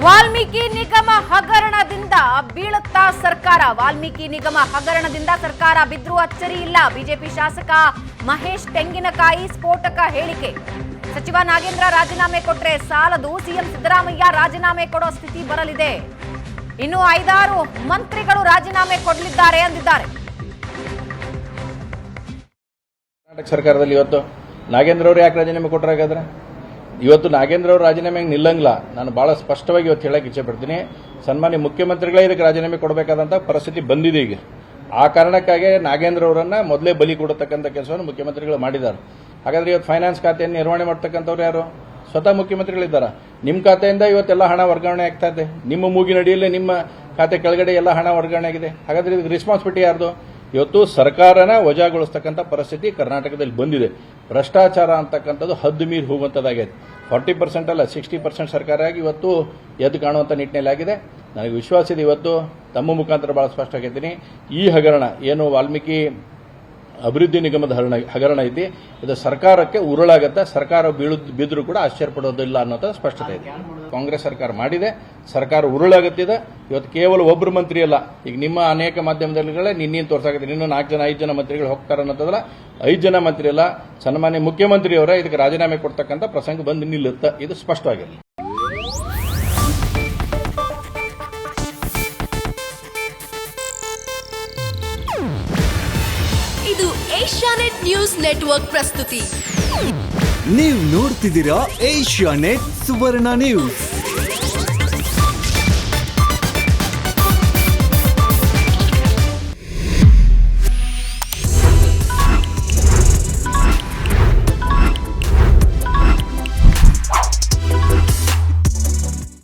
ವಾಲ್ಮೀಕಿ ನಿಗಮ ಹಗರಣದಿಂದ ಬೀಳುತ್ತಾ ಸರ್ಕಾರ. ವಾಲ್ಮೀಕಿ ನಿಗಮ ಹಗರಣದಿಂದ ಸರ್ಕಾರ ಬಿದ್ರೂ ಅಚ್ಚರಿ ಇಲ್ಲ. ಬಿಜೆಪಿ ಶಾಸಕ ಮಹೇಶ್ ತೆಂಗಿನಕಾಯಿ ಸ್ಫೋಟಕ ಹೇಳಿಕೆ. ಸಚಿವ ನಾಗೇಂದ್ರ ರಾಜೀನಾಮೆ ಕೊಟ್ರೆ ಸಾಲದು, ಸಿಎಂ ಸಿದ್ದರಾಮಯ್ಯ ರಾಜೀನಾಮೆ ಕೊಡೋ ಸ್ಥಿತಿ ಬರಲಿದೆ. ಇನ್ನು 5-6 ಮಂತ್ರಿಗಳು ರಾಜೀನಾಮೆ ಕೊಡಲಿದ್ದಾರೆ ಅಂದಿದ್ದಾರೆ. ಕರ್ನಾಟಕ ಸರ್ಕಾರದಲ್ಲಿ ಇವತ್ತು ನಾಗೇಂದ್ರ ಅವರು ಯಾಕೆ ರಾಜೀನಾಮೆ ಕೊಟ್ಟರಾಗಾದ್ರೆ? ಇವತ್ತು ನಾಗೇಂದ್ರ ಅವರು ರಾಜೀನಾಮೆ ನಿಲ್ಲಂಗಿಲ್ಲ. ನಾನು ಬಹಳ ಸ್ಪಷ್ಟವಾಗಿ ಇವತ್ತು ಹೇಳಕ್ಕೆ ಇಚ್ಛೆ ಪಡ್ತೀನಿ, ಸನ್ಮಾನ್ಯ ಮುಖ್ಯಮಂತ್ರಿಗಳೇ ಇದಕ್ಕೆ ರಾಜೀನಾಮೆ ಕೊಡಬೇಕಾದಂತ ಪರಿಸ್ಥಿತಿ ಬಂದಿದೆ ಈಗ. ಆ ಕಾರಣಕ್ಕಾಗಿ ನಾಗೇಂದ್ರ ಅವರನ್ನ ಮೊದಲೇ ಬಲಿ ಕೊಡತಕ್ಕಂಥ ಕೆಲಸವನ್ನು ಮುಖ್ಯಮಂತ್ರಿಗಳು ಮಾಡಿದ್ದಾರೆ. ಹಾಗಾದ್ರೆ ಇವತ್ತು ಫೈನಾನ್ಸ್ ಖಾತೆಯನ್ನು ನಿರ್ವಹಣೆ ಮಾಡ್ತಕ್ಕಂಥವ್ರು ಯಾರು? ಸ್ವತಃ ಮುಖ್ಯಮಂತ್ರಿಗಳಿದ್ದಾರೆ. ನಿಮ್ಮ ಖಾತೆಯಿಂದ ಇವತ್ತೆಲ್ಲ ಹಣ ವರ್ಗಾವಣೆ ಆಗ್ತಾ ಇದೆ. ನಿಮ್ಮ ಮೂಗಿನಡಿಯಲ್ಲೇ ನಿಮ್ಮ ಖಾತೆ ಕೆಳಗಡೆ ಎಲ್ಲ ಹಣ ವರ್ಗಾವಣೆ ಆಗಿದೆ. ಹಾಗಾದ್ರೆ ಇದಕ್ಕೆ ರೆಸ್ಪಾನ್ಸಿಬಿಲಿಟಿ ಯಾರ್ದು? ಇವತ್ತು ಸರ್ಕಾರನ ವಜಾಗೊಳಿಸ್ತಕ್ಕಂಥ ಪರಿಸ್ಥಿತಿ ಕರ್ನಾಟಕದಲ್ಲಿ ಬಂದಿದೆ. ಭ್ರಷ್ಟಾಚಾರ ಅಂತಕ್ಕಂಥದ್ದು ಹದ್ದು ಮೀರಿ ಹೋಗುವಂಥದ್ದಾಗಿದೆ. 40% ಅಲ್ಲ 60% ಸರ್ಕಾರ ಆಗಿ ಇವತ್ತು ಎದ್ದು ಕಾಣುವಂಥ ನಿಟ್ಟಿನಲ್ಲಿ ಆಗಿದೆ. ನನಗೆ ವಿಶ್ವಾಸ ಇದೆ, ಇವತ್ತು ತಮ್ಮ ಮುಖಾಂತರ ಬಹಳ ಸ್ಪಷ್ಟ ಆಗಿದ್ದೀನಿ, ಈ ಹಗರಣ ಏನು ವಾಲ್ಮೀಕಿ ಅಭಿವೃದ್ಧಿ ನಿಗಮದ ಹಗರಣ ಐತಿ, ಇದು ಸರ್ಕಾರಕ್ಕೆ ಉರುಳಾಗತ್ತೆ. ಸರ್ಕಾರ ಬಿದ್ದರೂ ಕೂಡ ಆಶ್ಚರ್ಯಪಡೋದಿಲ್ಲ ಅನ್ನೋದು ಸ್ಪಷ್ಟತೆ ಇದೆ. ಕಾಂಗ್ರೆಸ್ ಸರ್ಕಾರ ಮಾಡಿದೆ, ಸರ್ಕಾರ ಉರುಳಾಗುತ್ತಿದೆ. ಇವತ್ತು ಕೇವಲ ಒಬ್ಬರು ಮಂತ್ರಿ ಅಲ್ಲ, ಈಗ ನಿಮ್ಮ ಅನೇಕ ಮಾಧ್ಯಮದಲ್ಲಿಗಳೇ ನಿನ್ನೇನು ತೋರ್ಸಾಗುತ್ತೆ, ಇನ್ನೂ 5 ಜನ ಮಂತ್ರಿಗಳು ಹೋಗ್ತಾರೆ ಅನ್ನೋದಲ್ಲ. 5 ಜನ ಮಂತ್ರಿ ಅಲ್ಲ, ಸನ್ಮಾನ್ಯ ಮುಖ್ಯಮಂತ್ರಿಯವರ ಇದಕ್ಕೆ ರಾಜೀನಾಮೆ ಕೊಡ್ತಕ್ಕಂಥ ಪ್ರಸಂಗ ಬಂದು ನಿಲ್ಲುತ್ತೆ. ಇದು ಸ್ಪಷ್ಟವಾಗಿರಲಿ. ಇದು ಏಷ್ಯಾನೆಟ್ ನ್ಯೂಸ್ ನೆಟ್ವರ್ಕ್ ಪ್ರಸ್ತುತಿ. ನೀವು ನೋಡ್ತಿದ್ದೀರಾ ಏಷ್ಯಾನೆಟ್ ಸುವರ್ಣ ನ್ಯೂಸ್.